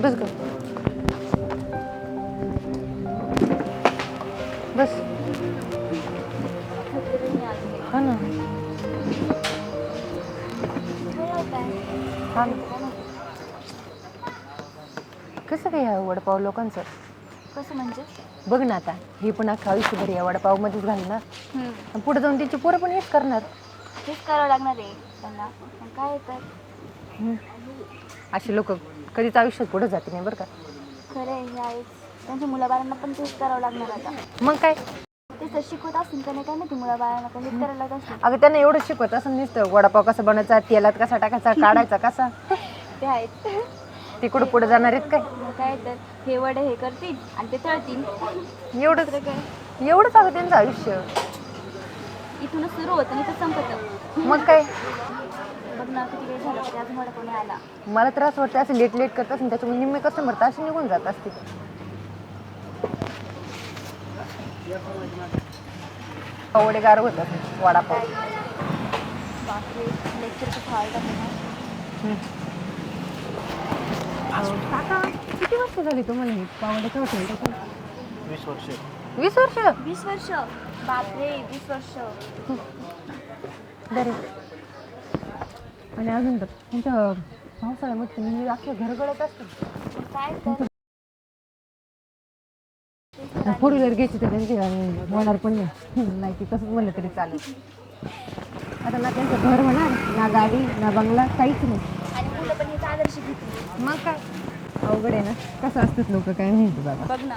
बस ग बस. हा ना. हा ना. कसं काय या वडापाव लोकांचं? कसं म्हणजे? बघ ना आता हे पण अख्खं आयुष्यभर या वडापावमध्येच घालणार आणि पुढे जाऊन त्यांची पोरं पण हेच करणार. हेच करावं लागणार आहे त्यांना. पण काय तर असे लोक कधीच आयुष्यात पुढे जाते नाही बरं का. खरं आहे हे आहेच. त्यांच्या मुलाबाळांना पण तेच करावं लागणार आता. मग काय ते तर शिकवत असतील का नाही काय माहिती मुलाबाळांना पण हेच करायला लागत असतील. अगं त्यांना एवढं शिकवत असं नुसतं वडापाव कसा बनवायचा, तेलात कसा टाकायचा, काढायचा कसा. ते आहेत. ते कुठं पुढे जाणार आहेत काय? मग काय तर हे वडे हे करतील आणि ते तळतील. एवढंच दुसरं काय? एवढंच अगं त्यांचं आयुष्य. इथूनच सुरू होतं आणि इथं संपतं. मग काय बघ ना किती वेळ झाला तरी अजून वडापाव नाही आला. मला तर असं वाटतं असं लेट लेट करत असेल त्याच्यामुळे निम्मे कस्टमर तर असे निघून जात असतील. वडेगार होत असेल वडापाव. बापरे लेक्चर खूप हार्ड आहे ना. काका किती वर्ष झाली तुम्हाला हे पावड्याचं हॉटेल? 20 वर्ष. 20 वर्ष? 20 वर्ष. बापरे 20 वर्ष. बरे. आणि अजून तर तुमच्या पावसाळ्यामध्ये म्हणजे अख्ख्या घर गळत असतं. काय तर फोर व्हीलर घ्यायची तर त्यांची होणार पण नाही की तसंच म्हणलं तरी चालेल. आता ना त्यांचं घर होणार ना गाडी ना बंगला काहीच नाही. आणि मुलं पण हेच आदर्श घेतील. मग काय अवघड आहे ना. कसं असतात लोक काय माहिती बाबा. बघ ना.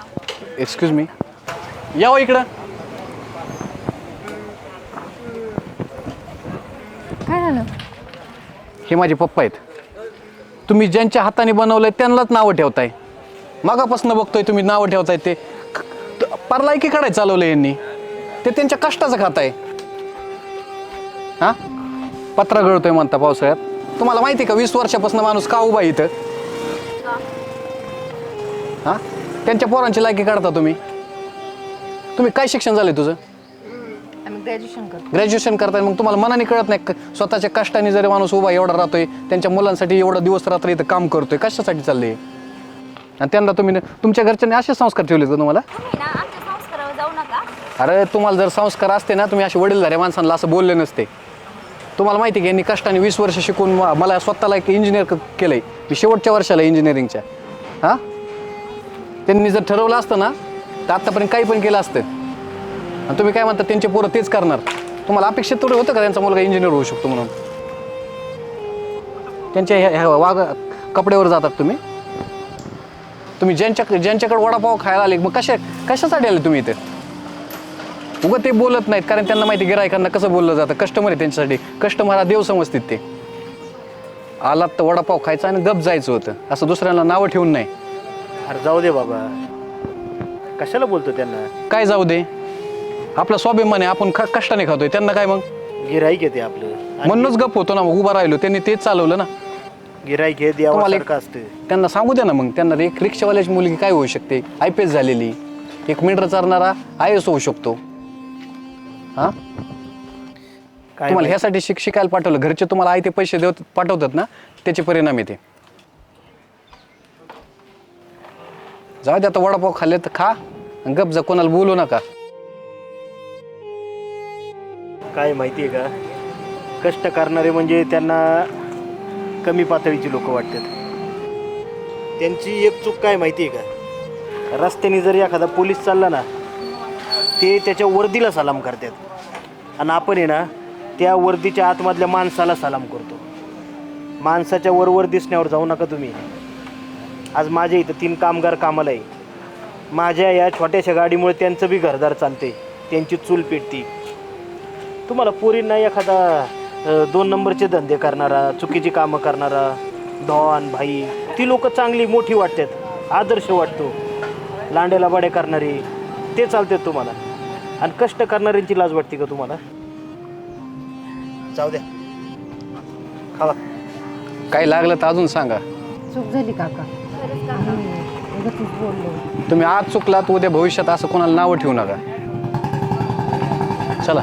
एक्सक्यूज मी, या हो इकडं. काय झालं? हे माझे पप्पा आहेत. तुम्ही ज्यांच्या हाताने बनवलंय त्यांनाच नावं ठेवताय. मागापासून बघतोय तुम्ही नावं ठेवताय ते पार लायकी काढाय चालवलं यांनी. ते त्यांच्या कष्टाचं खाताय. हा पत्रा गळतोय म्हणता पावसाळ्यात. तुम्हाला माहिती आहे का 20 वर्षापासून माणूस का उभा इथं? हा त्यांच्या पोरांची लायकी काढता तुम्ही. तुम्ही काय शिक्षण झालंय तुझं? आम्ही ग्रॅज्युएशन करतो. ग्रॅज्युएशन करताय मग तुम्हाला मनाने कळत नाही स्वतःच्या कष्टाने जरी माणूस उभा एवढा राहतोय त्यांच्या मुलांसाठी एवढा दिवस रात्र इथं काम करतोय कशासाठी चाललंय? आणि त्यांना तुम्ही तुमच्या घरच्यांनी असे संस्कार ठेवले का तुम्हाला? तुम्ही ना आमच्या संस्कारावर जाऊ नका. अरे तुम्हाला जर संस्कार असते ना तुम्ही असे वडीलधाऱ्या माणसांना असं बोलले नसते. तुम्हाला माहिती आहे की यांनी कष्टाने 20 वर्ष शिकून मला स्वतःला एक इंजिनियर केलंय. मी शेवटच्या वर्षाला इंजिनिअरिंगच्या. हां त्यांनी जर ठरवलं असतं ना तर आत्तापर्यंत काही पण केलं असतं. आणि तुम्ही काय म्हणता त्यांचे पोरं तेच करणार. तुम्हाला अपेक्षित थोडं होतं का त्यांचा मुलगा इंजिनियर होऊ शकतो म्हणून? त्यांच्या ह्या कपड्यावर जातात तुम्ही. तुम्ही ज्यांच्याकडे वडापाव खायला आले मग कशासाठी आले तुम्ही इथे? उगं ते बोलत नाहीत कारण त्यांना माहिती गिरायकांना कसं बोललं जातं. कस्टमर आहे त्यांच्यासाठी. कस्टमर हा देव समजतात ते. आलात तर वडापाव खायचा आणि गप जायचं होतं. असं दुसऱ्यांना नावं ठेवून नाही. अरे जाऊ दे बाबा, कशाला बोलतो त्यांना? काय जाऊ दे, आपला स्वाभिमान आहे. आपण कष्टाने खातोय. त्यांना काय मग? गिराईक आहे ते आपलं. म्हणूनच गप होतो ना मग उभा राहिलो. त्यांनी तेच चालवलं ना. गिराईक हे देवासारखं असतं. त्यांना सांगू द्या ना मग. त्यांना एक रिक्षावाल्याची मुलगी काय होऊ शकते? IPS झालेली. एक मीटर चालणारा IAS होऊ शकतो. हा तुम्हाला ह्यासाठी शिकायला पाठवलं. घरचे तुम्हाला आहे ते पैसे पाठवतात ना त्याचे परिणाम येते. जाऊ दे आता वडापाव खाल्ले तर खा आणि गप जा. कोणाला बोलू नका. काय माहितीये का, कष्ट करणारे म्हणजे त्यांना कमी पातळीची लोक वाटतात. त्यांची एक चूक काय माहितीये का, रस्त्याने जर एखादा पोलीस चालला ना ते त्याच्या वर्दीला सलाम करतात. आणि आपण आहे ना त्या वर्दीच्या आतमधल्या माणसाला सलाम करतो. माणसाच्या वर दिसण्यावर जाऊ नका तुम्ही. आज माझ्या इथं 3 कामगार कामाला आहे. माझ्या या छोट्याशा गाडीमुळे त्यांचं बी घरदार चालते. त्यांची चूल पेटती. तुम्हाला पोरींना एखादा 2 नंबरचे धंदे करणारा, चुकीची कामं करणारा, डॉन भाई ती लोक चांगली मोठी वाटतात. आदर्श वाटतो. लांड्याला बडे करणारी ते चालतात तुम्हाला. आणि कष्ट करणाऱ्यांची लाज वाटते का तुम्हाला? जाऊ द्या, खावा. काही लागलं तर अजून सांगा. चूक झाली काका. उगाचच बोललो. तुम्ही आज चुकलात उद्या भविष्यात असं कोणाला नावं ठेवू नका. चला.